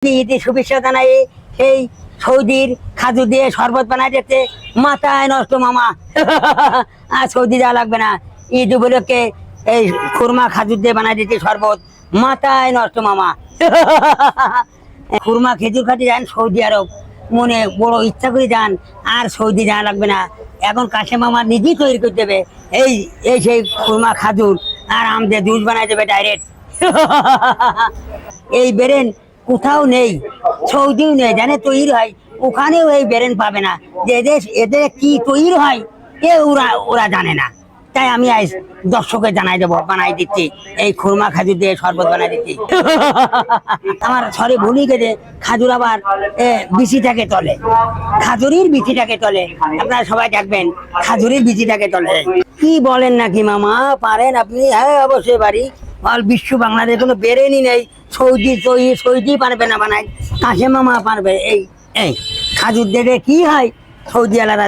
প্রীতি ইতি শুভেচ্ছা জানাই। সেই সৌদির খাজুর দিয়ে শরবত বানাই দিচ্ছে, মাথায় নষ্ট মামা। আর সৌদি যাওয়া লাগবে না, ঈদ উপলক্ষে এই খুরমা খাজুর দিয়ে বানাই দিচ্ছে শরবত, মাথায় নষ্ট মামা। খুরমা খেজুর খাটি যান সৌদি আরব, মনে বড় ইচ্ছা করে যান, আর সৌদি যাওয়া লাগবে না। এখন কাশেম মামা নিজেই তৈরি করে দেবে এই এই সেই খুরমা খাজুর আর আম দিয়ে জুস বানাই দেবে ডাইরেক্ট। এই বেরেন কোথাও নেই, সৌদিও নেই, জানে তৈরি হয় ওখানেও এই বেরেন পাবে না। যে এদের এদের কি তৈরি হয় এ ওরা ওরা জানে না। তাই আমি আজ দর্শকে জানাই দেবো, বানাই দিচ্ছি এই খুরমা খাজুর দিয়ে শরবত বানাই দিচ্ছি। আমার সরি ভুলি গেছে, খাজুর আবার বিচিটাকে তলে, খাজুরির বিচিটাকে তলে। আপনারা সবাই দেখবেন খাজুরির বিচিটাকে তলে। কি বলেন নাকি মামা, পারেন আপনি? হ্যাঁ অবশ্যই পারি। অল বিশ্ব বাংলাদেশ কোনো বেরেনই নেই, সৌদি পারবে না বানাই, কাশেম মামা পারবে। এই এই খাজুর দেবে কি হয় সৌদি আলাদা